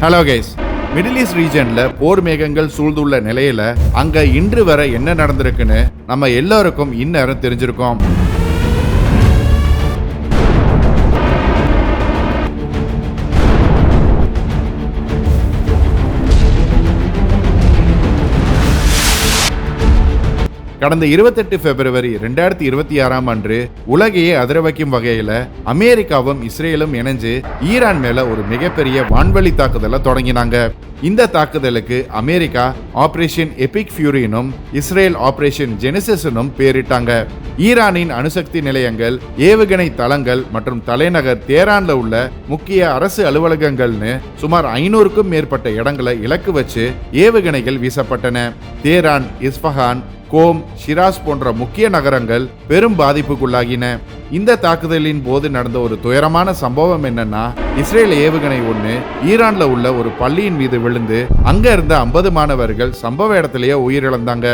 Hello guys, middle east ரீஜன்ல போர் மேகங்கள் சூழ்ந்துள்ள நிலையில அங்க இன்று வரை என்ன நடந்திருக்குன்னு நம்ம எல்லாருக்கும் இந்நேரம் தெரிஞ்சிருக்கோம். கடந்த 28 பிப்ரவரி 2026 அன்று உலகையே அதிர வைக்கும் வகையில அமெரிக்காவும் இஸ்ரேலும் இணைஞ்சு ஈரான் மேல ஒரு மிகப்பெரிய வான்வழி தாக்குதலை தொடங்கினாங்க. இந்த தாக்குதலுக்கு அமெரிக்கா ஆபரேஷன் எபிக் ஃபியூரினும் இஸ்ரேல் ஆபரேஷன் ஜெனிசிஸும் பேரிட்டாங்க. ஈரானின் அணுசக்தி நிலையங்கள், ஏவுகணை தளங்கள் மற்றும் தலைநகர் தேரான்ல உள்ள முக்கிய அரசு அலுவலகங்கள்னு சுமார் 500க்கும் மேற்பட்ட இடங்களை இலக்கு வச்சு ஏவுகணைகள் வீசப்பட்டன. தேரான், இஸ்ஃபஹான், கோம், ஷிராஸ் போன்ற முக்கிய நகரங்கள் பெரும் பாதிப்புக்குள்ளாகின. இந்த தாக்குதலின் போது நடந்த ஒரு துயரமான சம்பவம் என்னன்னா, இஸ்ரேல் ஏவுகணை ஒன்று ஈரான்ல உள்ள ஒரு பள்ளியின் மீது விழுந்து அங்க இருந்த 50 மாணவர்கள் சம்பவ இடத்திலேயே உயிரிழந்தாங்க.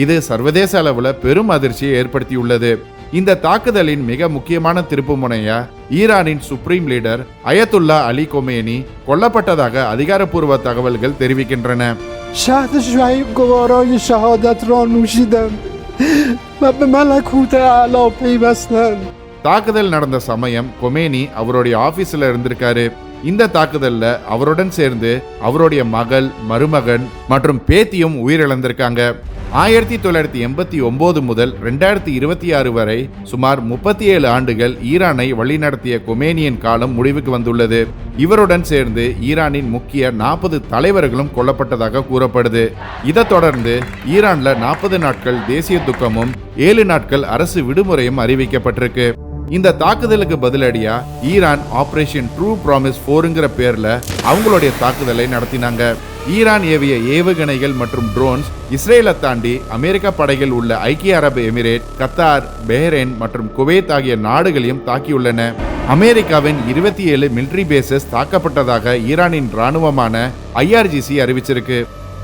இது சர்வதேச அளவுல பெரும் அதிர்ச்சியை ஏற்படுத்தியுள்ளது. இந்த தாக்குதலின் மிக முக்கியமான திருப்பு முனையா ஈரானின் supreme leader Ayatollah Ali Khamenei கொல்லப்பட்டதாக அதிகாரப்பூர்வ தகவல்கள் தெரிவிக்கின்றன. شهد شعیب گوارای شهادت را نوشیدند و به ملکوت اعلی پیوستند. தாக்குதல் நடந்த சமயம் கொமேனி அவருடைய ஆபீஸ்ல இருந்திருக்காரு. இந்த தாக்குதல்ல அவருடன் சேர்ந்து அவருடைய மகள், மருமகன் மற்றும் பேத்தியும் உயிரிழந்திருக்காங்க. 1989 முதல் 2026 வரை சுமார் 37 ஆண்டுகள் ஈரானை வழிநடத்திய கொமேனியின் காலம் முடிவுக்கு வந்துள்ளது. இவருடன் சேர்ந்து ஈரானின் முக்கிய 40 தலைவர்களும் கொல்லப்பட்டதாக கூறப்படுது. இதை தொடர்ந்து ஈரான்ல 40 நாட்கள் தேசிய துக்கமும் 7 நாட்கள் அரசு விடுமுறையும் அறிவிக்கப்பட்டிருக்கு. இந்த தாக்குதலுக்கு பதிலடியா ஈரான் ஆபரேஷன் ட்ரூ ப்ராமிஸ் 4ங்கிற பேர்ல அவங்களுடைய தாக்குதலை நடத்தினாங்க. ஈரான் ஏவிய ஏவுகணைகள் மற்றும் ட்ரோன்ஸ் இஸ்ரேலை தாண்டி அமெரிக்க படைகள் உள்ள ஐக்கிய அரபு எமிரேட், கத்தார், பஹ்ரைன் மற்றும் குவைத் ஆகிய நாடுகளையும் தாக்கியுள்ளன. அமெரிக்காவின் 27 மிலிட்டரி பேசஸ் தாக்கப்பட்டதாக ஈரானின் ராணுவமான IRGC அறிவிச்சிருக்கு.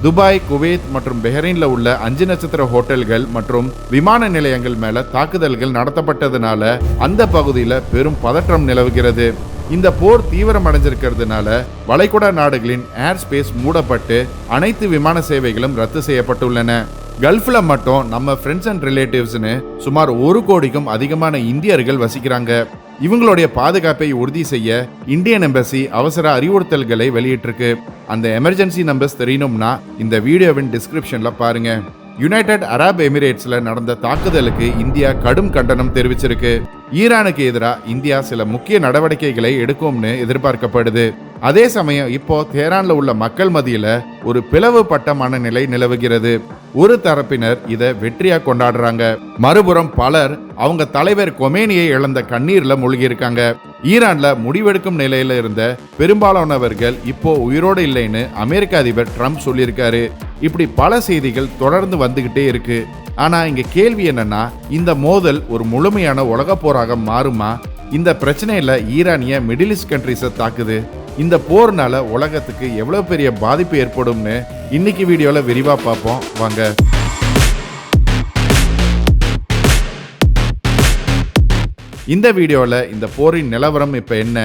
துபாய், குவைத் மற்றும் பஹ்ரைன்ல உள்ள 5 நட்சத்திர ஹோட்டல்கள் மற்றும் விமான நிலையங்கள் மேல தாக்குதல்கள் நடத்தப்பட்டதுனால அந்த பகுதியில் பெரும் பதற்றம் நிலவுகிறது. இந்த போர் தீவிரம் அடைஞ்சிருக்கிறதுனால வளைகுடா நாடுகளின் ஏர் ஸ்பேஸ் மூடப்பட்டு அனைத்து விமான சேவைகளும் ரத்து செய்யப்பட்டுள்ளன. கல்ஃப்ல மட்டும் நம்ம ஃப்ரெண்ட்ஸ் அண்ட் ரிலேட்டிவ்ஸ்னு சுமார் 1 கோடிக்கும் அதிகமான இந்தியர்கள் வசிக்கிறாங்க. இவங்களுடைய பாதுகாப்பை உறுதி செய்ய இந்தியன் எம்பசி அவசர அறிவுறுத்தல்களை வெளியிட்டிருக்கு. அந்த எமர்ஜென்சி நம்பர்ஸ் தெரியணும்னா இந்த வீடியோவின் டிஸ்கிரிப்ஷன்ல பாருங்க. யுனைடெட் அரப் எமிரேட்ஸ்ல நடந்த தாக்குதலுக்கு இந்தியா கடும் கண்டனம் தெரிவிச்சிருக்கு. ஈரானுக்கு எதிராக இந்தியா சில முக்கிய நடவடிக்கைகளை எடுக்கும்னு எதிர்பார்க்கப்படுது. அதே சமயம் இப்போ தேரான்ல உள்ள மக்கள் மத்தியில ஒரு பிளவுபட்ட மனநிலை நிலவுகிறது. ஒரு தரப்பினர் இதை வெற்றியா கொண்டாடுறாங்க, மறுபுறம் பலர் அவங்க தலைவர் கொமேனியை இழந்த கண்ணீர்ல மூழ்கி இருக்காங்க. ஈரான்ல முடிவெடுக்கும் நிலையில இருந்த பெரும்பாலானவர்கள் இப்போ உயிரோடு இல்லைன்னு அமெரிக்க அதிபர் ட்ரம்ப் சொல்லியிருக்காரு. இப்படி பல செய்திகள் தொடர்ந்து வந்துகிட்டே இருக்கு. ஆனா இங்க கேள்வி என்னன்னா, இந்த மோதல் ஒரு முழுமையான உலக போராக மாறுமா? இந்த பிரச்சனையில ஈரானிய மிடில் ஈஸ்ட் கண்ட்ரிஸை தாக்குது. இந்த போர்னால உலகத்துக்கு எவ்வளவு பெரிய பாதிப்பு ஏற்படும்னு இன்னைக்கு வீடியோல விரிவா பார்ப்போம் வாங்க. இந்த வீடியோல இந்த போரின் நிலவரம் இப்ப என்ன,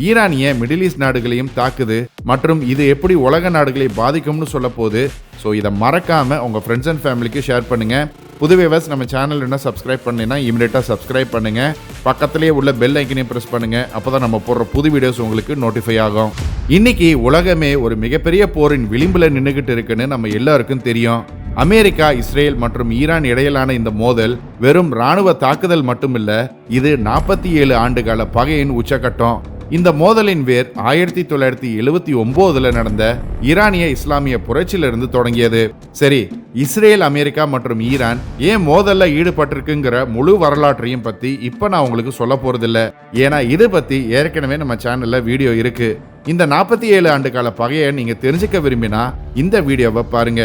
ஈரானிய மிடில் ஈஸ்ட் நாடுகளையும் தாக்குது மற்றும் இது எப்படி உலக நாடுகளை பாதிக்கும்னு சொல்ல போகுது. ஸோ இதை மறக்காம உங்க ஃப்ரெண்ட்ஸ் அண்ட் ஃபேமிலிக்கு ஷேர் பண்ணுங்க. புது வியூவர்ஸ் நம்ம சேனல் என்ன சப்ஸ்கிரைப் பண்ணீங்கன்னா இமிடியேட்டா சப்ஸ்கிரைப் பண்ணுங்க. பக்கத்திலேயே உள்ள பெல் ஐக்கனையும் பிரஸ் பண்ணுங்க. அப்பதான் நம்ம போடுற புது வீடியோஸ் உங்களுக்கு நோட்டிஃபை ஆகும். இன்னைக்கு உலகமே ஒரு மிகப்பெரிய போரின் விளிம்புல நின்றுகிட்டு இருக்குன்னு நம்ம எல்லாருக்கும் தெரியும். அமெரிக்கா, இஸ்ரேல் மற்றும் ஈரான் இடையிலான இந்த மோதல் வெறும் ராணுவ தாக்குதல் மட்டுமில்ல, இது 47 ஆண்டுகால பகையின் உச்சகட்டம். இந்த மோதலின் வேர் 1979 நடந்த ஈரானிய இஸ்லாமிய புரட்சியிலிருந்து தொடங்கியது. சரி, இஸ்ரேல், அமெரிக்கா மற்றும் ஈரான் ஏன் மோதல்ல ஈடுபட்டிருக்குங்கிற முழு வரலாற்றையும் பத்தி இப்ப நான் உங்களுக்கு சொல்ல போறதில்ல. ஏன்னா இது பத்தி ஏற்கனவே நம்ம சேனல்ல வீடியோ இருக்கு. இந்த 47 ஆண்டு கால பகையை நீங்க தெரிஞ்சுக்க விரும்பினா இந்த வீடியோவை பாருங்க.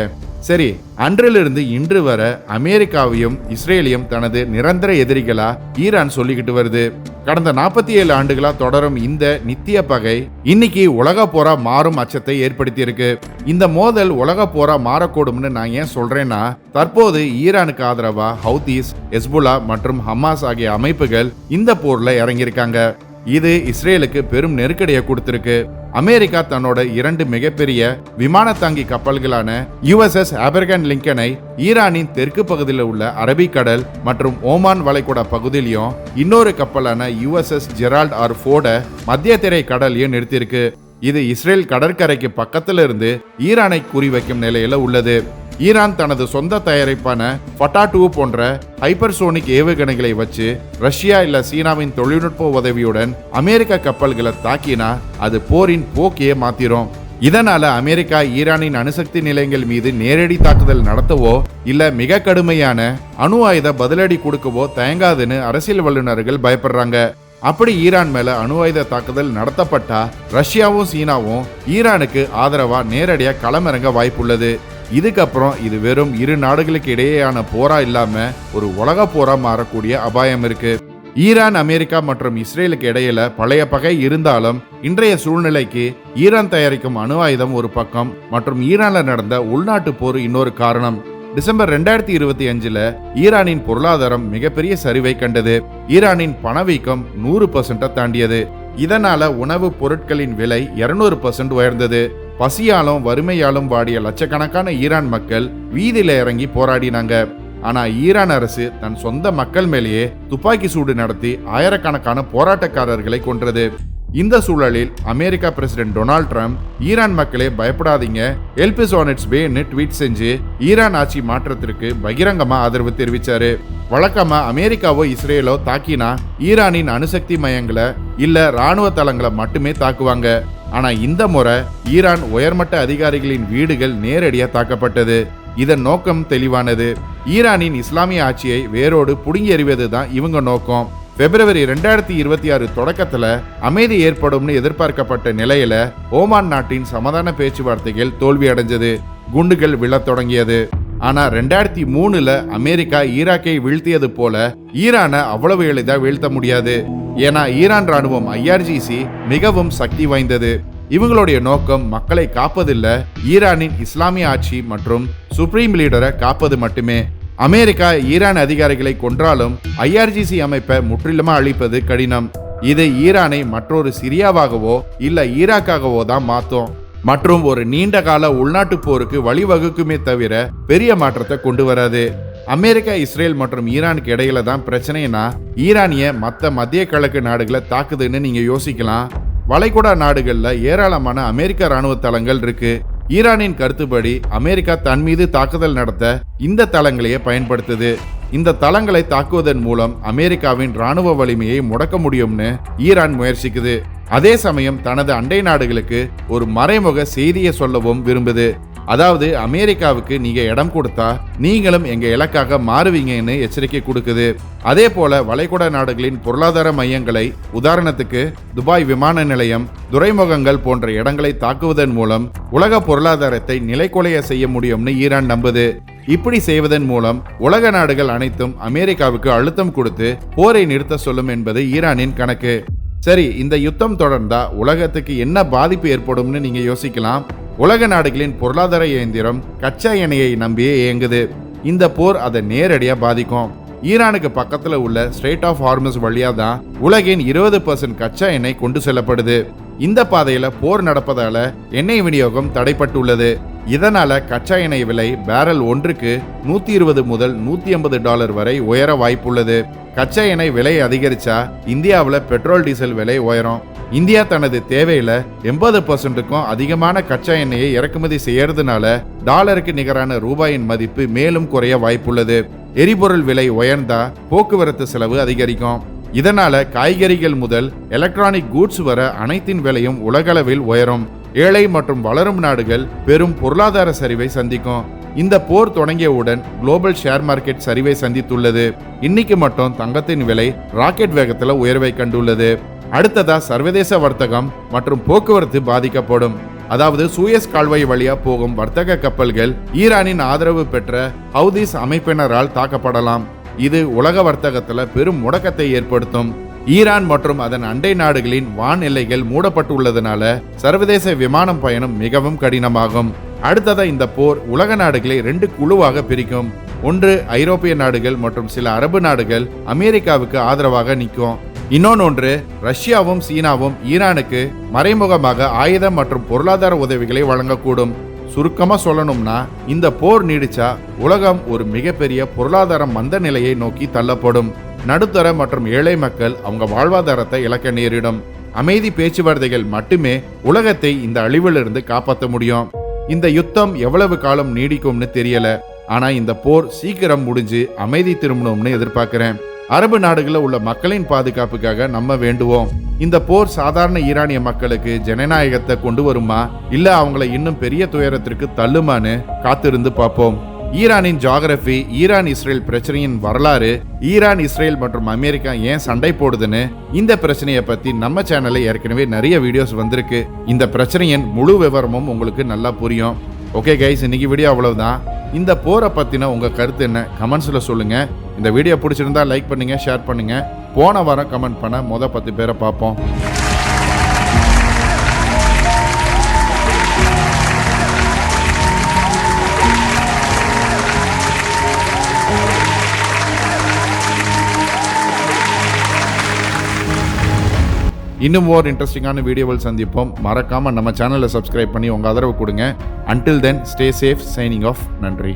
சரி, அன்றிலிருந்து இன்று வர அமெரிக்காவையும் இஸ்ரேலையும் தனது நிரந்தர எதிரிகளா ஈரான் சொல்லிக்கிட்டு வருது. கடந்த 47 ஆண்டுகளா தொடரும் இந்த நித்திய பகை இன்னைக்கு உலக போரா மாறும் அச்சத்தை ஏற்படுத்தி இருக்கு. இந்த மோதல் உலக போரா மாறக்கூடும்னு நான் ஏன் சொல்றேன்னா, தற்போது ஈரானுக்கு ஆதரவா ஹவுதீஸ், ஹெஸ்புல்லா மற்றும் ஹமாஸ் ஆகிய அமைப்புகள் இந்த போர்ல இறங்கியிருக்காங்க. இது இஸ்ரேலுக்கு பெரும் நெருக்கடியை கொடுத்திருக்கு. அமெரிக்கா தன்னோட 2 மிகப்பெரிய விமான தாங்கி கப்பல்களான USS ஆப்ரஹாம் லிங்கனை ஈரானின் தெற்கு பகுதியில் உள்ள அரபிக்கடல் மற்றும் ஓமான் வளைகுடா பகுதியிலையும் இன்னொரு கப்பலான USS ஜெரால்ட் ஆர் ஃபோர்டை மத்திய திரை கடலையும் நிறுத்தியிருக்கு. இது இஸ்ரேல் கடற்கரைக்கு பக்கத்துல இருந்து ஈரானை குறிவைக்கும் நிலையில உள்ளது. ஈரான் தனது சொந்த தயாரிப்பான ஃபட்டா-2 போன்ற ஹைப்பர்சோனிக் ஏவுகணைகளை வச்சு ரஷ்யா இல்ல சீனாவின் தொழில்நுட்ப உதவியுடன் அமெரிக்க கப்பல்களை தாக்கினா அது போரின் போக்கையே மாத்திரும். இதனால அமெரிக்கா ஈரானின் அணுசக்தி நிலையங்கள் மீது நேரடி தாக்குதல் நடத்தவோ இல்ல மிக கடுமையான அணு ஆயுத பதிலடி கொடுக்கவோ தயங்காதுன்னு அரசியல் வல்லுநர்கள் பயப்படுறாங்க. அப்படி ஈரான் மேல அணு ஆயுத தாக்குதல் நடத்தப்பட்டா ரஷ்யாவும் சீனாவும் ஈரானுக்கு ஆதரவா நேரடியா களமிறங்க வாய்ப்புள்ளது. இதுக்கப்புறம் இது வெறும் 2 நாடுகளுக்கு இடையேயான போரா இல்லாம ஒரு உலக போரா மாறக்கூடிய அபாயம் இருக்கு. ஈரான், அமெரிக்கா மற்றும் இஸ்ரேலுக்கு இடையில பழைய பகை இருந்தாலும் இன்றைய சூழ்நிலைக்கு ஈரான் தயாரிக்கும் அணு ஆயுதம் ஒரு பக்கம் மற்றும் ஈரான்ல நடந்த உள்நாட்டு போர் இன்னொரு காரணம். டிசம்பர் 2025ல ஈரானின் பொருளாதாரம் மிகப்பெரிய சரிவை கண்டது. ஈரானின் பணவீக்கம் 100% தாண்டியது. இதனால உணவு பொருட்களின் விலை 200% உயர்ந்தது. பசியாலும் வறுமையாலும் வாடிய லட்சக்கணக்கான ஈரான் மக்கள் வீதியில இறங்கி போராடினாங்க. ஆனா ஈரான் அரசு தன் சொந்த மக்கள் மேலேயே துப்பாக்கி சூடு நடத்தி ஆயிரக்கணக்கான போராட்டக்காரர்களை கொன்றது. இந்த சூழலில் America president Donald Trump Iran மக்களே பயப்படாதீங்க, ஹெல்ப் இஸ் ஆன் இட்ஸ் வேன்னு ட்வீட் செஞ்சு ஈரான் ஆட்சி மாற்றத்திற்கு பகிரங்கமா ஆதரவு தெரிவிச்சாரு. வழக்கமா அமெரிக்காவோ இஸ்ரேலோ தாக்கினா ஈரானின் அணுசக்தி மையங்களை இல்ல ராணுவ தளங்களை மட்டுமே தாக்குவாங்க. ஆனா இந்த முறை ஈரான் உயர்மட்ட அதிகாரிகளின் வீடுகள் நேரடியா தாக்கப்பட்டது. இதன் நோக்கம் தெளிவானது. ஈரானின் இஸ்லாமிய ஆட்சியை வேரோடு புடுங்கி எறிவதுதான் இவங்க நோக்கம். பிப்ரவரி 2026 தொடக்கத்துல அமைதி ஏற்படும்னு எதிர்பார்க்கப்பட்ட நிலையில ஓமான் நாட்டின் சமாதான பேச்சுவார்த்தைகள் தோல்வி அடைஞ்சது. குண்டுகள் விழத் தொடங்கியது. ஆனா 2003ல அமெரிக்கா ஈராக்கை வீழ்த்தியது போல ஈரானை அவ்வளவு எளிதா வீழ்த்த முடியாது. ஏன்னா ஈரான் ராணுவம் IRGC மிகவும் சக்தி வாய்ந்தது. இவங்களுடைய நோக்கம் மக்களை காப்பதில்ல, ஈரானின் இஸ்லாமிய ஆட்சி மற்றும் சுப்ரீம் லீடரை காப்பது மட்டுமே. அமெரிக்கா ஈரான் அதிகாரிகளை கொன்றாலும் IRGC அமைப்பை முற்றிலுமா அழிப்பது கடினம். இது ஈரானை மற்றொரு சிரியாவாகவோ இல்ல ஈராக்காகவோ தான் மாத்தும் மற்றும் ஒரு நீண்ட கால உள்நாட்டு போருக்கு வழிவகுக்குமே தவிர பெரிய மாற்றத்தை கொண்டு வராது. அமெரிக்கா, இஸ்ரேல் மற்றும் ஈரானுக்கு இடையில தான் பிரச்சனைனா ஈரானிய மற்ற மத்திய கிழக்கு நாடுகளை தாக்குதுன்னு நீங்க யோசிக்கலாம். வளைகுடா நாடுகள்ல ஏராளமான அமெரிக்க ராணுவ தளங்கள் இருக்கு. ஈரானின் கருத்துப்படி அமெரிக்கா தன் மீது தாக்குதல் நடத்த இந்த தளங்களையே பயன்படுத்துது. இந்த தளங்களை தாக்குவதன் மூலம் அமெரிக்காவின் ராணுவ வலிமையை முடக்க முடியும்னு ஈரான் முயற்சிக்குது. அதே சமயம் தனது அண்டை நாடுகளுக்கு ஒரு மறைமுக செய்தியை சொல்லவும் விரும்புது. அதாவது அமெரிக்காவுக்கு நீங்க இடம் கொடுத்தா நீங்களும் எங்க இலக்காக மாறுவீங்கன்னு எச்சரிக்கை கொடுக்குது. அதே போல வளைகுடா நாடுகளின் பொருளாதார மையங்களை, உதாரணத்துக்கு துபாய் விமான நிலையம், துறைமுகங்கள் போன்ற இடங்களை தாக்குவதன் மூலம் உலக பொருளாதாரத்தை நிலைக்குலைய செய்ய முடியும்னு ஈரான் நம்புது. இப்படி செய்வதன் மூலம் உலக நாடுகள் அனைத்தும் அமெரிக்காவுக்கு அழுத்தம் கொடுத்து போரை நிறுத்த சொல்லும் என்பது ஈரானின் கணக்கு. சரி, இந்த யுத்தம் தொடர்ந்தா உலகத்துக்கு என்ன பாதிப்பு ஏற்படும்னு நீங்க யோசிக்கலாம். உலக நாடுகளின் பொருளாதார இயந்திரம் கச்சா எண்ணெயை நம்பியே இயங்குது. இந்த போர் அதை நேரடியா பாதிக்கும். ஈரானுக்கு பக்கத்துல உள்ள ஸ்ட்ரெய்ட் ஆஃப் ஹார்மஸ் வழியா தான் உலகின் 20% கச்சா எண்ணெய் கொண்டு செல்லப்படுது. இந்த பாதையில போர் நடப்பதால எண்ணெய் விநியோகம் தடைப்பட்டுள்ளது. இதனால கச்சா எண்ணெய் விலை பேரல் ஒன்றுக்கு $120 முதல் $150 வரை உயர வாய்ப்புள்ளது. கச்சா எண்ணெய் விலை அதிகரிச்சா இந்தியாவில் பெட்ரோல் டீசல் விலை உயரும். இந்தியா தனது தேவையில 80%க்கும் அதிகமான கச்சா எண்ணெயை இறக்குமதி செய்யறதுனால டாலருக்கு நிகரான ரூபாயின் மதிப்பு மேலும் குறைய வாய்ப்புள்ளது. எரிபொருள் விலை உயர்ந்தா போக்குவரத்து செலவு அதிகரிக்கும். இதனால காய்கறிகள் முதல் எலக்ட்ரானிக் கூட்ஸ் வர அனைத்தின் விலையும் உலகளவில் உயரும். ஏழை மற்றும் வளரும் நாடுகள் பெரும் பொருளாதார சரிவை சந்திக்கும். இந்த போர் தொடங்கியவுடன் குளோபல் ஷேர் மார்க்கெட் சரிவை சந்தித்துள்ளது. இன்னைக்கு மட்டும் தங்கத்தின் விலை ராக்கெட் வேகத்துல உயர்வை கண்டுள்ளது. அடுத்ததா சர்வதேச வர்த்தகம் மற்றும் போக்குவரத்து பாதிக்கப்படும். அதாவது சூயஸ் கால்வாய் வழியா போகும் வர்த்தக கப்பல்கள் ஈரானின் ஆதரவு பெற்ற ஹவுதிஸ் அமைப்பினரால் தாக்கப்படலாம். இது உலக வர்த்தகத்துல பெரும் முடக்கத்தை ஏற்படுத்தும். ஈரான் மற்றும் அதன் அண்டை நாடுகளின் வான் எல்லைகள் மூடப்பட்டுள்ளதனால சர்வதேச விமானம் பயணம் மிகவும் கடினமாகும். அடுத்ததா இந்த போர் உலக நாடுகளை 2 குழுவாக பிரிக்கும். ஒன்று ஐரோப்பிய நாடுகள் மற்றும் சில அரபு நாடுகள் அமெரிக்காவுக்கு ஆதரவாக நிற்கும். இன்னொன்று, ரஷ்யாவும் சீனாவும் ஈரானுக்கு மறைமுகமாக ஆயுதம் மற்றும் பொருளாதார உதவிகளை வழங்கக்கூடும். சுருக்கமா சொல்லணும்னா, இந்த போர் நீடிச்சா உலகம் ஒரு மிகப்பெரிய பொருளாதார மந்த நிலையை நோக்கி தள்ளப்படும். நடுத்தர மற்றும் ஏழை மக்கள் அவங்க வாழ்வாதாரத்தை இழக்க நேரிடும். அமைதி பேச்சுவார்த்தைகள் மட்டுமே உலகத்தை இந்த அழிவிலிருந்து காப்பாற்ற முடியும். இந்த யுத்தம் எவ்வளவு காலம் நீடிக்கும்னு தெரியல. ஆனா இந்த போர் சீக்கிரம் முடிஞ்சு அமைதி திரும்பணும்னு எதிர்பார்க்கிறேன். அரபு நாடுகளில் உள்ள மக்களின் பாதுகாப்புக்காக நம்ம வேண்டுவோம். இந்த போர் சாதாரண ஈரானிய மக்களுக்கு ஜனநாயகத்தை கொண்டு வருமா, இல்ல அவங்களை இன்னும் பெரிய துயரத்திற்கு தள்ளுமான்னு காத்திருந்து பார்ப்போம். ஈரானின் ஜியோகிராஃபி, ஈரான் இஸ்ரேல் பிரச்சனையின் வரலாறு, ஈரான் இஸ்ரேல் மற்றும் அமெரிக்கா ஏன் சண்டை போடுதுன்னு இந்த பிரச்சனையை பத்தி நம்ம சேனல்ல ஏற்கனவே நிறைய வீடியோஸ் வந்திருக்கு. இந்த பிரச்சனையின் முழு விவரமும் உங்களுக்கு நல்லா புரியும். ஓகே கைஸ், இன்னைக்கு வீடியோ அவ்வளவுதான். இந்த போரை பத்தின உங்க கருத்து என்ன கமெண்ட்ஸ்ல சொல்லுங்க. இந்த வீடியோ பிடிச்சிருந்தா லைக் பண்ணுங்க, ஷேர் பண்ணுங்க. போன வாரம் கமெண்ட் பண்ண 10 பேரை பார்ப்போம். இன்னும் ஒரு இன்ட்ரெஸ்டிங்கான வீடியோவில் சந்திப்போம். மறக்காம நம்ம சேனலை சப்ஸ்கிரைப் பண்ணி உங்க ஆதரவு கொடுங்க. Until then, stay safe. Signing off. நன்றி.